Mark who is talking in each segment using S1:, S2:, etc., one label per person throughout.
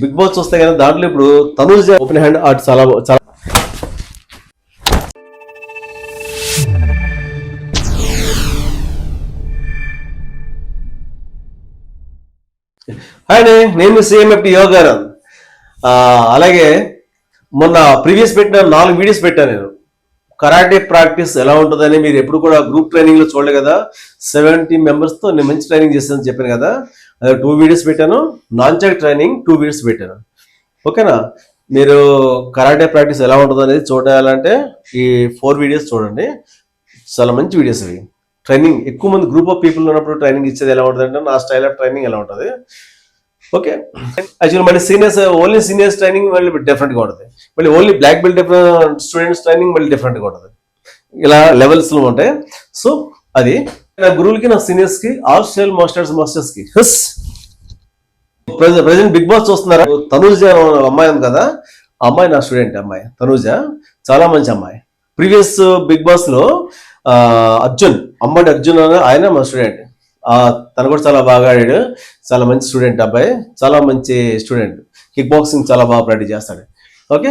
S1: Big boss వస్తే కానీ దాంట్లో ఇప్పుడు తనుజ ఓపెన్ హ్యాండ్ ఆర్ట్ చాలా చాలా హాయ్ నేను సిఎంఎఫ్టి యోగానంద్. అలాగే మొన్న ప్రీవియస్ పెట్టిన 4 వీడియోస్ పెట్టాను నేను. కరాటే ప్రాక్టీస్ ఎలా ఉంటుందని మీరు ఎప్పుడు కూడా గ్రూప్ ట్రైనింగ్ లో చూడలేదు కదా. 70 members తో నేను మంచి ట్రైనింగ్ చేస్తానని చెప్పాను కదా. అదే 2 వీడియోస్ పెట్టాను. నాన్ చాక్ ట్రైనింగ్ 2 వీడియోస్ పెట్టాను. ఓకేనా? మీరు కరాటే ప్రాక్టీస్ ఎలా ఉంటుంది అనేది చూడాలంటే ఈ 4 వీడియోస్ చూడండి. చాలా మంచి వీడియోస్ అవి. ట్రైనింగ్ ఎక్కువ మంది గ్రూప్ ఆఫ్ పీపుల్ ఉన్నప్పుడు ట్రైనింగ్ ఇచ్చేది ఎలా ఉంటుంది అంటే నా స్టైల్ ఆఫ్ ట్రైనింగ్ ఎలా ఉంటుంది. ఓకే, యాక్చువల్లీ మళ్ళీ ఓన్లీ సీనియర్స్ ట్రైనింగ్ మళ్ళీ డిఫరెంట్గా ఉంటుంది. మళ్ళీ only black belt students training మళ్ళీ డిఫరెంట్గా ఉంటుంది. ఇలా లెవెల్స్లో ఉంటాయి. సో అది నా గురువులకి నా సీనియర్స్కి ఆల్ స్టైల్ మాస్టర్స్కి ప్రజెంట్ బిగ్ బాస్ చూస్తున్నారు. తనుజ అమ్మాయి ఉంది కదా, ఆ అమ్మాయి నా స్టూడెంట్. అమ్మాయి తనుజ చాలా మంచి అమ్మాయి. ప్రీవియస్ బిగ్ బాస్ లో అర్జున్ ఆయన మా స్టూడెంట్. తను కూడా చాలా బాగా ఆడాడు. చాలా మంచి స్టూడెంట్ అబ్బాయి, చాలా మంచి స్టూడెంట్. కిక్ బాక్సింగ్ చాలా బాగా ప్రాక్టీస్ చేస్తాడు. ఓకే,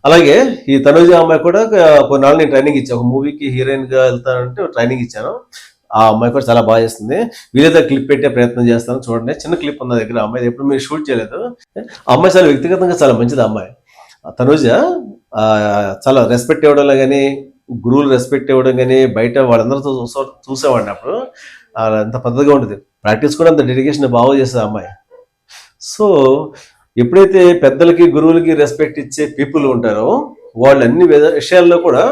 S1: అలాగే ఈ తనుజ అమ్మాయి కూడా కొన్నాళ్ళు నేను ట్రైనింగ్ ఇచ్చాను. ఒక మూవీకి హీరోయిన్ గా వెళ్తానంటే ట్రైనింగ్ ఇచ్చాను. ఆ అమ్మాయి కూడా చాలా బాగా చేస్తుంది. వీలైతే క్లిప్ పెట్టే ప్రయత్నం చేస్తాను. చూడండి, చిన్న క్లిప్ ఉన్న దగ్గర. అమ్మాయి ఎప్పుడు మీరు షూట్ చేయలేదు. ఆ అమ్మాయి చాలా వ్యక్తిగతంగా చాలా మంచిది. అమ్మాయి తనుజ చాలా రెస్పెక్ట్ ఇవ్వడంలో కానీ, గురువులు రెస్పెక్ట్ ఇవ్వడం కానీ, బయట వాళ్ళందరితో చూసేవాడిని అప్పుడు అంత పద్ధతిగా ఉంటుంది. ప్రాక్టీస్ కూడా అంత డెడికేషన్ బాగా చేస్తుంది అమ్మాయి. సో ఎప్పుడైతే పెద్దలకి గురువులకి రెస్పెక్ట్ ఇచ్చే పీపుల్ ఉంటారో వాళ్ళు అన్ని విషయాల్లో కూడా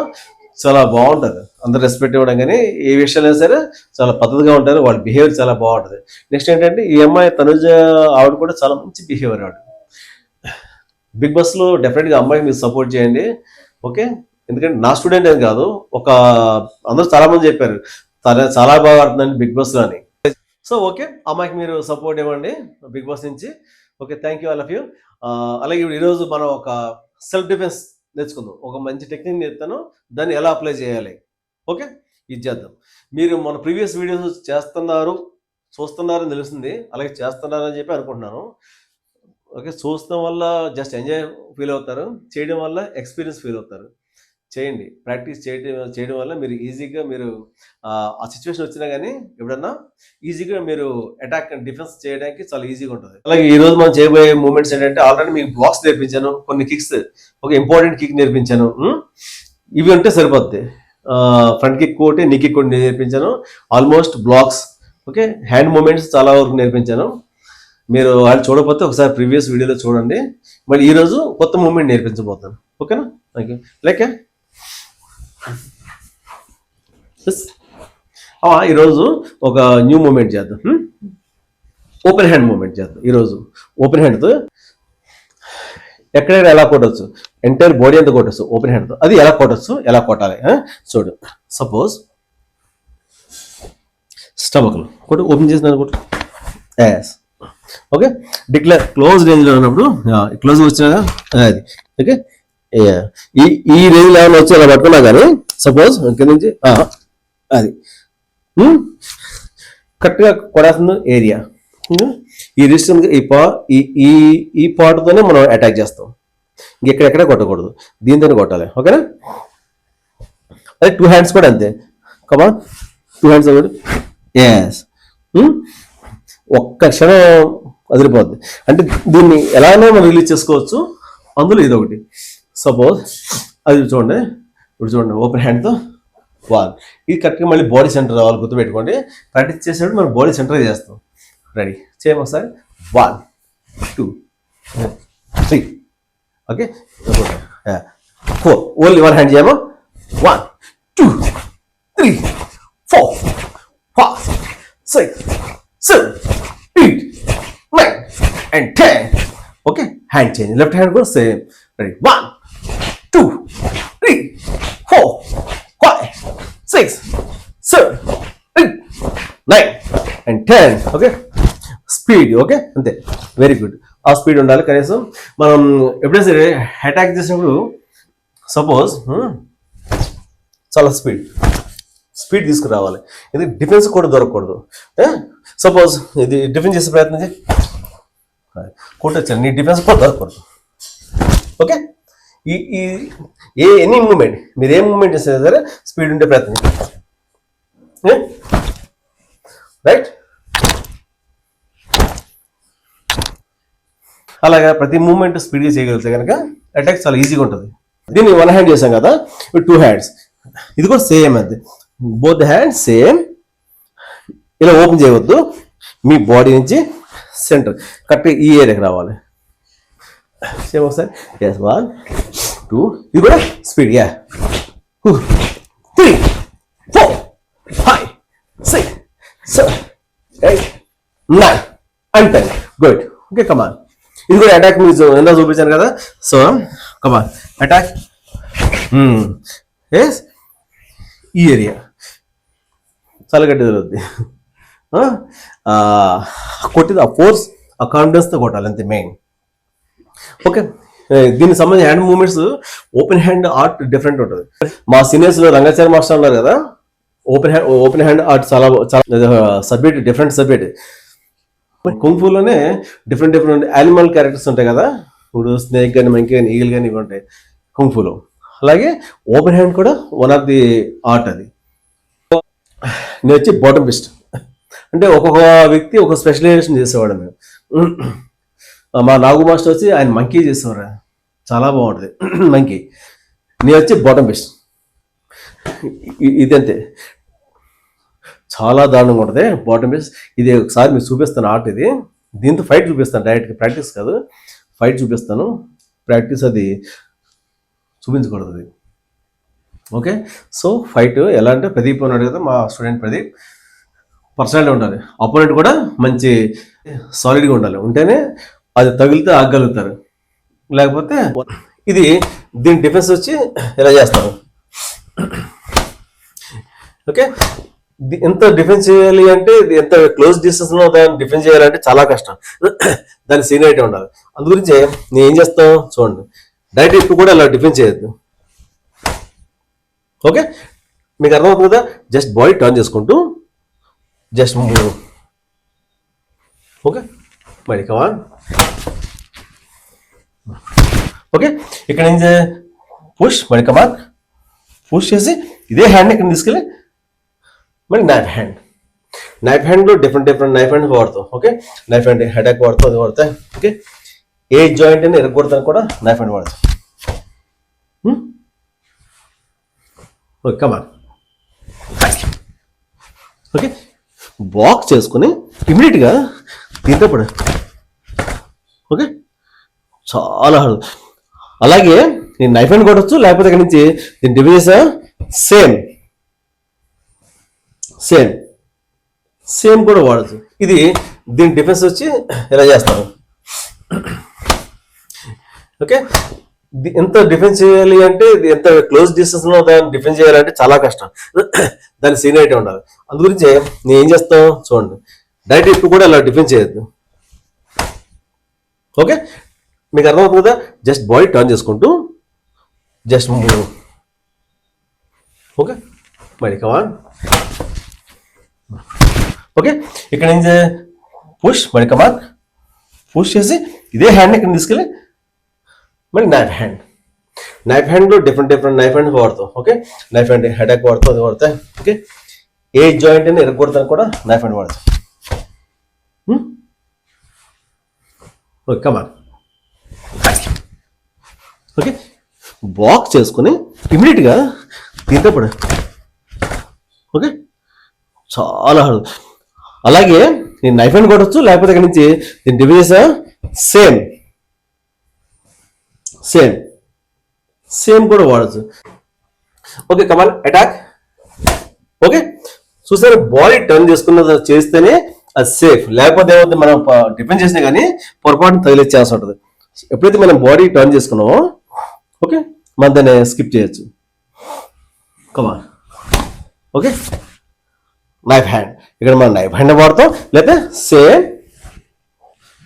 S1: చాలా బాగుంటుంది. అందరు రెస్పెక్ట్ ఇవ్వడం కానీ ఏ విషయాలైనా సరే చాలా పద్ధతిగా ఉంటారు. వాళ్ళ బిహేవియర్ చాలా బాగుంటుంది. నెక్స్ట్ ఏంటంటే ఈ అమ్మాయి తనుజ ఆవిడ కూడా చాలా మంచి బిహేవియర్. ఆవిడ బిగ్ బాస్ లో డెఫినెట్గా అమ్మాయికి మీరు సపోర్ట్ చేయండి. ఓకే, ఎందుకంటే నా స్టూడెంట్ అని కాదు, అందరూ చాలా మంది చెప్పారు చాలా బాగా ఆడుతుందండి బిగ్ బాస్ లో అని. సో ఓకే, అమ్మాయికి మీరు సపోర్ట్ ఇవ్వండి బిగ్ బాస్ నుంచి. Okay, thank you all of you. అలాగే ఈరోజు మనం ఒక సెల్ఫ్ డిఫెన్స్ నేర్చుకుందాం. ఒక మంచి టెక్నిక్ నేర్పుతాను, దాన్ని ఎలా అప్లై చేయాలి. ఓకే, ఇది చేద్దాం. మీరు మన ప్రీవియస్ వీడియోస్ చూస్తున్నారని తెలుస్తుంది, అలాగే చేస్తున్నారని చెప్పి అనుకుంటున్నాను. ఓకే, చూడటం వల్ల జస్ట్ ఎంజాయ్ ఫీల్ అవుతారు, చేయడం వల్ల ఎక్స్పీరియన్స్ ఫీల్ అవుతారు. చేయండి, ప్రాక్టీస్ చేయడం వల్ల మీరు ఈజీగా ఆ సిచ్యువేషన్ వచ్చినా కానీ ఎప్పుడన్నా ఈజీగా మీరు అటాక్ అండ్ డిఫెన్స్ చేయడానికి చాలా ఈజీగా ఉంటుంది. అలాగే ఈ రోజు మనం చేయబోయే మూమెంట్స్ ఏంటంటే ఆల్రెడీ మీకు బ్లాక్స్ నేర్పించాను, కొన్ని కిక్స్, ఒక ఇంపార్టెంట్ కిక్ నేర్పించాను. ఇవి ఉంటే సరిపోద్ది. ఫ్రంట్ కిక్ ఒకటి, నీ కిక్ ఒకటి నేర్పించాను. Almost blocks, okay, hand movements చాలా వరకు నేర్పించాను. మీరు వాళ్ళు చూడకపోతే ఒకసారి ప్రీవియస్ వీడియోలో చూడండి. మళ్ళీ ఈరోజు కొత్త మూమెంట్ నేర్పించబోతాను. ఓకేనా? Thank you. లైక్ ఈరోజు ఒక న్యూ మూమెంట్ చేద్దాం. ఓపెన్ హ్యాండ్ మూమెంట్ చేద్దాం. ఈరోజు ఓపెన్ హ్యాండ్తో ఎక్కడైనా ఎలా కొట్టచ్చు, ఎంటైర్ బాడీ అంతా కొట్టచ్చు ఓపెన్ హ్యాండ్తో. అది ఎలా కొట్టచ్చు, ఎలా కొట్టాలి చూడు. సపోజ్ స్టమక్లో కొట్టు, ఓపెన్ చేసిన కొట్టు. Yes, okay. డిక్లేర్ క్లోజ్ రేంజ్లో ఉన్నప్పుడు, క్లోజ్ వచ్చినా అది ఓకే. ఈ రేంజ్ లెవెల్ వచ్చి అలా పట్టుకున్నా కానీ సపోజ్ ఇక్కడ నుంచి అది కరెక్ట్గా కొడాల్సిన ఏరియా ఈ డిస్టెన్స్, ఈ పార్ట్తోనే మనం అటాక్ చేస్తాం. ఇంకెక్కడెక్కడ కొట్టకూడదు, దీంతోనే కొట్టాలి. ఓకేనా? అదే 2 హ్యాండ్స్ కూడా అంతే. కమా 2 హ్యాండ్స్ కూడా. ఎస్, ఒక్క క్షణం అదిరిపోద్ది. అంటే దీన్ని ఎలానే మనం రిలీజ్ చేసుకోవచ్చు. అందులో ఇదొకటి. సపోజ్ అది చూడండి, ఇప్పుడు చూడండి ఓపెన్ హ్యాండ్తో 1. ఇది కరెక్ట్గా మళ్ళీ బాడీ సెంటర్ రావాలి, గుర్తుపెట్టుకోండి. ప్రాక్టీస్ చేసేటప్పుడు మనం బాడీ సెంటర్ చేస్తాం. రెడీ చేయము ఒకసారి. 1 2 3 ఓకే, 4. ఓన్లీ 1 హ్యాండ్ చేయము. 1 2 3 4 5 6 7 8 9 and 10. Okay, hand change. Left hand కూడా same. Ready 1 2 3 4 5 6 7 8 9 and 10. Okay, speed. Okay, అంతే. Very good. ఆ స్పీడ్ ఉండాలి. కనీసం మనం ఎప్పుడైనా సరే అటాక్ చేసినప్పుడు సపోజ్ చాలా స్పీడ్ తీసుకురావాలి. ఇది డిఫెన్స్ కూడా దొరకకూడదు. సపోజ్ ఇది డిఫెన్స్ చేసే ప్రయత్నం చేయి, కొట్టొచ్చాను, నీ డిఫెన్స్ కొడతారు. ఓకే, ఈ ఎనీ మూమెంట్ మీరు ఏ మూమెంట్ చేసినా సరే స్పీడ్ ఉండే ప్రయత్నం చేయండి. రైట్, అలాగా ప్రతి మూమెంట్ స్పీడ్గా చేయగలిగితే కనుక అటాక్ చాలా ఈజీగా ఉంటుంది. దీన్ని వన్ హ్యాండ్ చేసాం కదా, టూ హ్యాండ్స్, ఇది కూడా సేమ్ అది, బోత్ హ్యాండ్స్ సేమ్. ఇలా ఓపెన్ చేయవద్దు, మీ బాడీ నుంచి సెంటర్ కరెక్ట్గా ఈ ఏరియాకి రావాలి. సేమ్ ఒకసారి, ఎస్ 1 2, ఇది కూడా స్పీడ్, 2 3 4 5 6 7 8 9 and 10. గుడ్. ఓకే, కమాన్. ఇది కూడా అటాక్ మీరు ఎంత చూపించాను కదా, సో కమాన్ అటాక్. ఎస్, ఈ ఏరియా చాలా గట్టి జరుగుద్ది. కొట్టింది ఆ ఫోర్స్, ఆ కాన్ఫిడెన్స్తో కొట్టాలి, అంతే మెయిన్. ఓకే, దీనికి సంబంధించిన hand movements, open hand art different ఉంటుంది. మా సీనియర్స్లో రంగాచార్య మాస్టర్ ఉన్నారు కదా, ఓపెన్ హ్యాండ్ ఆర్ట్ చాలా సబ్జెక్ట్, డిఫరెంట్ సబ్జెక్ట్. కుంగ్ఫూలోనే డిఫరెంట్ యానిమల్ క్యారెక్టర్స్ ఉంటాయి కదా, ఇప్పుడు స్నేక్ కానీ మంకీ కానీ ఈగల్ కానీ ఇవి ఉంటాయి కుంగ్ఫూలో. అలాగే ఓపెన్ హ్యాండ్ కూడా వన్ ఆఫ్ ది ఆర్ట్ అది. నేను వచ్చి బాటమ్ ఫిస్ట్, అంటే ఒక్కొక్క వ్యక్తి ఒక స్పెషలైజేషన్ చేసేవాడు. మేము మా నాగు మాస్టర్ వచ్చి ఆయన మంకీ చేసేవారు, చాలా బాగుంటుంది మంకీ. నేను వచ్చి బాటమ్ ఫిస్ట్, ఇదంతే చాలా దారుణంగా ఉంటుంది బాటమ్ ఫిస్ట్. ఇది ఒకసారి మీకు చూపిస్తాను ఆర్ట్, ఇది దీంతో ఫైట్ చూపిస్తాను, డైరెక్ట్గా ప్రాక్టీస్ కాదు, ఫైట్ చూపిస్తాను. ప్రాక్టీస్ అది చూపించకూడదు అది. ఓకే, సో ఫైట్ ఎలా అంటే, ప్రదీప్ ఉన్నాడు కదా మా స్టూడెంట్ ప్రదీప్, పర్సనాలిటీ ఉండాలి, అపోనెంట్ కూడా మంచి సాలిడ్గా ఉండాలి, ఉంటేనే అది తగిలితే ఆగలుగుతారు. లేకపోతే ఇది దీని డిఫెన్స్ వచ్చి ఎలా చేస్తారు. ఓకే, ఎంత డిఫెన్స్ చేయాలి అంటే, ఎంత క్లోజ్ డిస్టెన్స్లో దాన్ని డిఫెన్స్ చేయాలంటే చాలా కష్టం, దాని సీనియారిటీ ఉండాలి. అందు గురించి నేను ఏం చేస్తాం చూడండి, డైరెక్ట్ ఇప్పుడు కూడా అలా డిఫెన్స్ చేయొద్దు. ఓకే, మీకు అర్థమవుతుంది కదా, జస్ట్ బాడీ టర్న్ చేసుకుంటూ జస్ట్ మూవ్. ఓకే, మరి కమాన్. ఓకే, ఇక్కడ ఏం పుష్, మరి కమాన్ పుష్ చేసి ఇదే హ్యాండ్ ఇక్కడ తీసుకెళ్ళి మరి నైఫ్ హ్యాండ్లో డిఫరెంట్ నైఫ్ హ్యాండ్ వాడతాం. ఓకే, నైఫ్ హ్యాండ్ హెడేక్ వాడతాం, అది వాడతాయి. ఓకే, ఏ జాయింట్ అయినా ఎరగొడతాను కూడా నైఫ్ హ్యాండ్ వాడతాం. ఓకే, కమాన్. ఓకే, బాక్ చేసుకుని ఇమీడియట్గా దీంతో పడు. ఓకే, చాలా హార్డ్. అలాగే నేను నైఫ్ హ్యాండ్ కొట్టచ్చు, లేకపోతే ఇక్కడ నుంచి దీని డివైస్ సేమ్ కూడా వాడచ్చు. ఇది దీని డిఫెన్స్ వచ్చి ఎలా చేస్తాను. ఓకే, ఎంత డిఫెన్స్ చేయాలి అంటే, ఎంత క్లోజ్ డిస్టెన్స్లో దాన్ని డిఫెన్స్ చేయాలంటే చాలా కష్టం, దాని సీనియారిటీ ఉండాలి. అందు గురించి నేను ఏం చేస్తాం చూడండి, డైరెక్ట్ ఇప్పుడు కూడా అలా డిఫెన్స్ చేయొద్దు. ఓకే, మీకు అర్థమవుతుంది కదా, జస్ట్ బాడీ టర్న్ చేసుకుంటూ జస్ట్ మూవ్. ఓకే, మరి కమాన్. ఓకే, ఇక్కడ ఏం పుష్, మరి కమాన్ పుష్ చేసి ఇదే హ్యాండ్ ఇక్కడ తీసుకెళ్ళి మరి నైఫ్ హ్యాండ్లో డిఫరెంట్ నైఫ్ హ్యాండ్ వాడతాం. ఓకే, నైఫ్ హ్యాండ్ హెడేక్ వాడతాం, అది వాడతాయి. ఓకే, ఏ జాయింట్ అయినా ఎరగొడతాను కూడా నైఫ్ హ్యాండ్ వాడతాం. ఓకే, కమాన్. ఓకే, బాక్ చేసుకుని ఇమీడియట్గా దీంతో పడు. ఓకే, చాలా హార్డ్. అలాగే నేను నైఫ్ హ్యాండ్ కొట్టచ్చు, లేకపోతే ఇక్కడ నుంచి దీని డివైస్ సేమ్ కూడా వాడచ్చు. ఓకే, కమాన్ అటాక్. ఓకే, చూసారు, బాడీ టర్న్ చేసుకున్న చేస్తేనే అది సేఫ్, లేకపోతే ఏమవుతుంది, మనం డిఫెన్స్ చేసినా కానీ పొరపాటున తగిలే ఛాన్స్ ఉంటుంది. ఎప్పుడైతే మనం బాడీ టర్న్ చేసుకున్నామో ఓకే, మనం దాన్ని స్కిప్ చేయొచ్చు. కమాన్. ఓకే, నైఫ్ హ్యాండ్, ఇక్కడ మనం నైఫ్ హ్యాండ్ వాడతాం, లేకపోతే సేమ్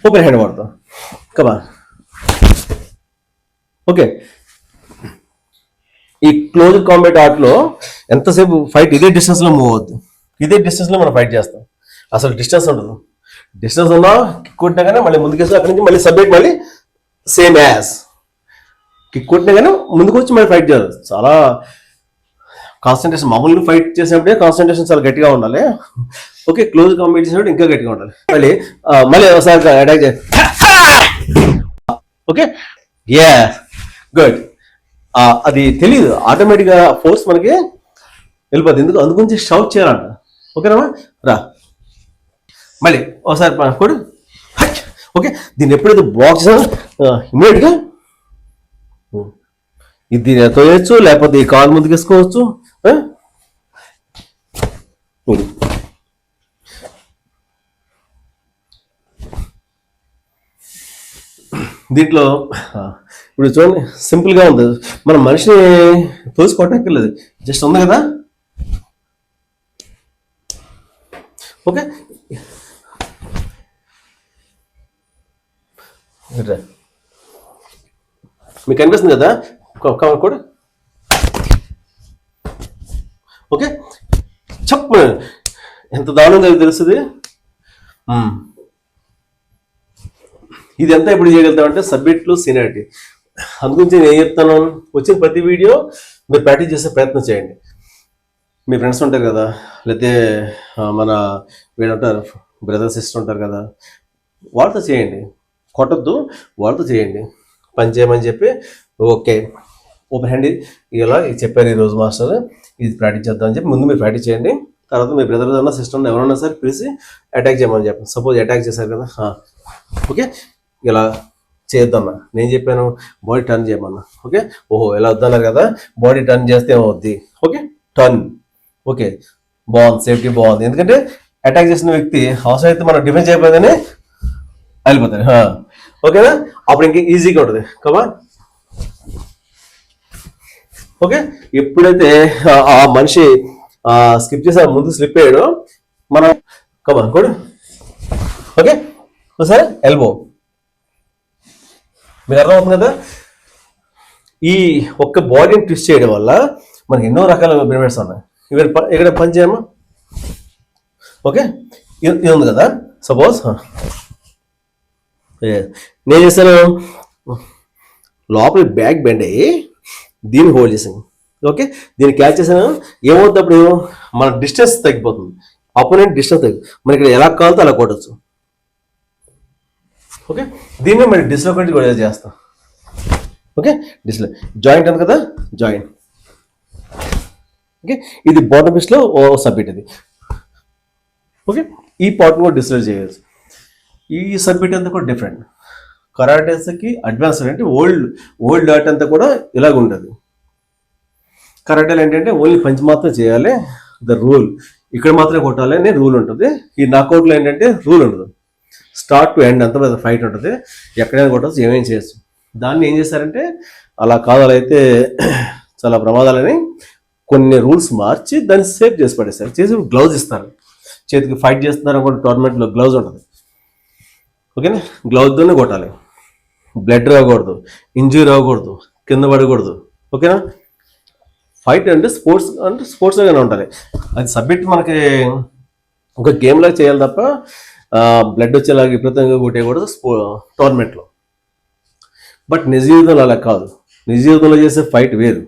S1: ఓపెన్ హ్యాండ్ వాడతాం. కమాన్. ఓకే, ఈ క్లోజ్ కాంబాట్ ఆర్ట్లో ఎంతసేపు ఫైట్ ఇదే డిస్టెన్స్లో మూవ్ అవుద్ది, ఇదే డిస్టెన్స్లో మనం ఫైట్ చేస్తాం. అసలు డిస్టెన్స్ ఉండదు. డిస్టెన్స్ ఉన్నా కిక్ కొట్టినా కానీ మళ్ళీ ముందుకేసి అక్కడి నుంచి మళ్ళీ సబ్మిట్ మళ్ళీ సేమ్ యాజ్ కిక్ కొట్టినా కానీ ముందుకు వచ్చి మళ్ళీ ఫైట్ చేయాలి. చాలా కాన్సన్ట్రేషన్, మామూలుగా ఫైట్ చేసినప్పుడే కాన్సన్ట్రేషన్ చాలా గట్టిగా ఉండాలి. ఓకే, క్లోజ్ కాంపీట్ చేసినప్పుడు ఇంకా గట్టిగా ఉండాలి. మళ్ళీ మళ్ళీ ఒకసారి అటాక్ చేయాలి. Okay, yeah, good. అది తెలియదు, ఆటోమేటిక్గా ఫోర్స్ మనకి వెళ్ళిపోతుంది. ఎందుకు అందుగురించి షౌట్ చేయాలంట. ఓకేనా, రా మళ్ళీ ఒకసారి కొడు. ఓకే, దీన్ని ఎప్పుడైతే బ్లాక్ చేసామో ఇమీడియట్గా ఇది దీన్ని తోయచ్చు, లేకపోతే ఈ కాలు ముందుకు వేసుకోవచ్చు. దీంట్లో ఇప్పుడు చూడండి, సింపుల్గా ఉంది. మన మనిషిని తోసి కొట్టక్కర్లేదు, జస్ట్ ఉంది కదా. ఓకే, మీకు కనిపిస్తుంది కదా కూడా. ఓకే, చెప్పు ఎంత దారుణంగా తెలుస్తుంది. ఇది ఎంత ఇప్పుడు చేయగలుగుతామంటే సబ్జెక్టులు సీనియారిటీ. అందుగురించి నేను ఏం చెప్తాను, వచ్చిన ప్రతి వీడియో మీరు ప్రాక్టీస్ చేసే ప్రయత్నం చేయండి. మీ ఫ్రెండ్స్ ఉంటారు కదా, లేకపోతే మన వీళ్ళు ఉంటారు, బ్రదర్ సిస్టర్ ఉంటారు కదా, వాళ్ళతో చేయండి. కొట్టద్దు, వాళ్ళతో చేయండి. పని చేయమని చెప్పి ఓకే ఓపెన్ హ్యాండ్ ఇలా చెప్పారు ఈరోజు మాస్టర్, ఇది ప్రాక్టీస్ చేద్దామని చెప్పి ముందు మీరు ప్రాక్టీస్ చేయండి. తర్వాత మీ బ్రదర్ అన్న సిస్టర్ ఎవరన్నా సరే పిలిచి అటాక్ చేయమని చెప్పండి. సపోజ్ అటాక్ చేశారు కదా, ఓకే ఇలా చేద్దామన్నా, నేను చెప్పాను బాడీ టర్న్ చేయమన్నా. ఓకే, ఓహో ఇలా వద్దన్నారు కదా, బాడీ టర్న్ చేస్తే ఏమవుద్ది. Okay, turn. ఓకే, బాగుంది, సేఫ్టీ బాగుంది. ఎందుకంటే అటాక్ చేసిన వ్యక్తి అవసరం అయితే మనం డిఫెన్స్ చేయకపోతేనే వెళ్ళిపోతారు. ఓకేనా, అప్పుడు ఇంక ఈజీగా ఉంటుంది కదా. ఓకే, ఎప్పుడైతే ఆ మనిషి స్కిప్ చేసి ముందు స్లిప్ అయ్యాడో మనం కమా కూడా. ఓకే, ఒకసారి ఎల్బో. మీకు అర్థమవుతుంది కదా. ఈ ఒక్క బాడీని ట్విస్ట్ చేయడం వల్ల మనకి ఎన్నో రకాల బెనిఫిట్స్ ఉన్నాయి. ఇక్కడ పని చేయమ్మా. ఓకే, ఇది ఉంది కదా, సపోజ్ నేను చేశాను లోపల బ్యాక్ బెండ్ అయ్యి దీన్ని హోల్డ్ చేశాను. ఓకే, దీన్ని క్యాచ్ చేశాను. ఏమవుతుంది అప్పుడు మన డిస్టెన్స్ తగ్గిపోతుంది, అపోనెంట్ డిస్టెన్స్ తగ్గి మనకి ఇక్కడ ఎలా కావాలితే అలా కొట్టచ్చు. ఓకే, దీన్ని మరి డిస్లోకేట్ కూడా చేస్తాం. ఓకే, డిస్లో జాయింట్ ఉంది కదా, జాయింట్. ఓకే, ఇది బాటమ్ పీస్లో ఓ సబ్మిట్ ఇది. ఓకే, ఈ పార్ట్ని కూడా డిస్లోకేట్ చేయవచ్చు. ఈ సబ్మిట్ అంతా కూడా డిఫరెంట్. కరాటేస్కి అడ్వాన్స్ అంటే ఓల్డ్ ఆర్ట్ అంతా కూడా ఇలాగ ఉండదు. కరాటేలు ఏంటంటే ఓన్లీ పంచ్ మాత్రం చేయాలి, ద రూల్ ఇక్కడ మాత్రమే కొట్టాలి అనే రూల్ ఉంటుంది. ఈ నాకౌట్లో ఏంటంటే రూల్ ఉండదు, స్టార్ట్ టు ఎండ్ అంతా పెద్ద ఫైట్ ఉంటుంది, ఎక్కడైనా కొట్టచ్చు, ఏమేమి చేయొచ్చు. దాన్ని ఏం చేశారంటే అలా కాదు, అలా అయితే చాలా ప్రమాదాలని కొన్ని రూల్స్ మార్చి దాన్ని సేఫ్ చేసి పడేస్తారు. చేసి గ్లౌజ్ ఇస్తారు, చేతికి ఫైట్ చేస్తున్నారు అనుకోండి, టోర్నమెంట్లో గ్లౌజ్ ఉంటుంది. ఓకేనా, గ్లౌజ్తోనే కొట్టాలి, బ్లడ్ రాకూడదు, ఇంజూరీ అవ్వకూడదు, కింద పడకూడదు. ఓకేనా, ఫైట్ అంటే స్పోర్ట్స్గానే ఉండాలి. అది సబ్మిట్ మనకి ఒక గేమ్ లాగా చేయాలి తప్ప బ్లడ్ వచ్చేలాగా విపరీతంగా కొట్టేయకూడదు టోర్నమెంట్లో. బట్ నిజ జీవితంలో అలా కాదు, నిజ జీవితంలో చేసే ఫైట్ వేరు.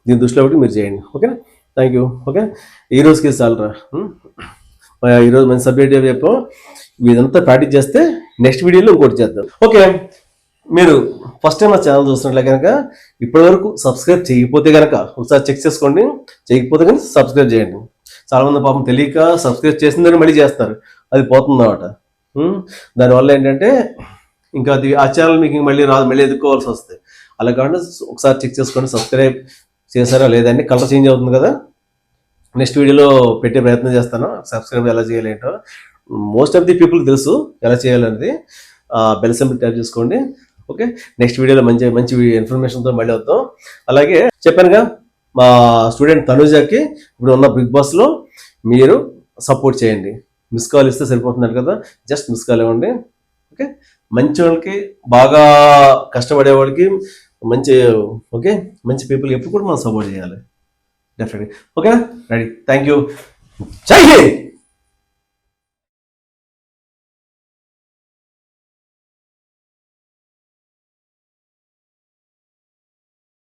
S1: దీని దృష్టిలో పెట్టి మీరు చేయండి. ఓకేనా, థ్యాంక్ యూ. ఓకే, ఈరోజుకి చాలరా. ఈరోజు మంచి సబ్జెక్ట్ చెప్పాం. ఇదంతా ప్రాక్టీస్ చేస్తే నెక్స్ట్ వీడియోలో ఇంకోటి చేద్దాం. ఓకే, మీరు ఫస్ట్ టైం నా ఛానల్ చూస్తున్నట్లే కనుక ఇప్పటివరకు సబ్స్క్రైబ్ చేయకపోతే కనుక ఒకసారి చెక్ చేసుకోండి. చేయకపోతే కనుక సబ్స్క్రైబ్ చేయండి. చాలామంది పాపం తెలియక సబ్స్క్రైబ్ చేసిందని మళ్ళీ చేస్తారు, అది పోతుందన్నమాట. దానివల్ల ఏంటంటే ఇంకా అది ఆ ఛానల్ మీకు మళ్ళీ రాదు, మళ్ళీ ఎదుర్కోవాల్సి వస్తుంది. అలా కాకుండా ఒకసారి చెక్ చేసుకోండి, సబ్స్క్రైబ్ చేశారా లేదండి. కలర్ చేంజ్ అవుతుంది కదా, నెక్స్ట్ వీడియోలో పెట్టే ప్రయత్నం చేస్తాను. సబ్స్క్రైబ్ ఎలా చేయాలి ఏంటో మోస్ట్ ఆఫ్ ది పీపుల్ తెలుసు ఎలా చేయాలనేది. బెల్ సింబల్ ట్యాప్ చేసుకోండి. ఓకే, నెక్స్ట్ వీడియోలో మంచి మంచి ఇన్ఫర్మేషన్తో మళ్ళీ వద్దాం. అలాగే చెప్పానుగా మా స్టూడెంట్ తనుజాకి ఇప్పుడు ఉన్న బిగ్ బాస్లో మీరు సపోర్ట్ చేయండి. మిస్ కాల్ ఇస్తే సరిపోతున్నారు కదా, జస్ట్ మిస్ కాల్ ఇవ్వండి. ఓకే, మంచి వాళ్ళకి, బాగా కష్టపడే వాళ్ళకి మంచి, ఓకే మంచి పీపుల్కి ఎప్పుడు కూడా మనం సపోర్ట్ చేయాలి డెఫినెట్గా. ఓకేనా, రెడీ, థ్యాంక్ యూ, జై హింద్.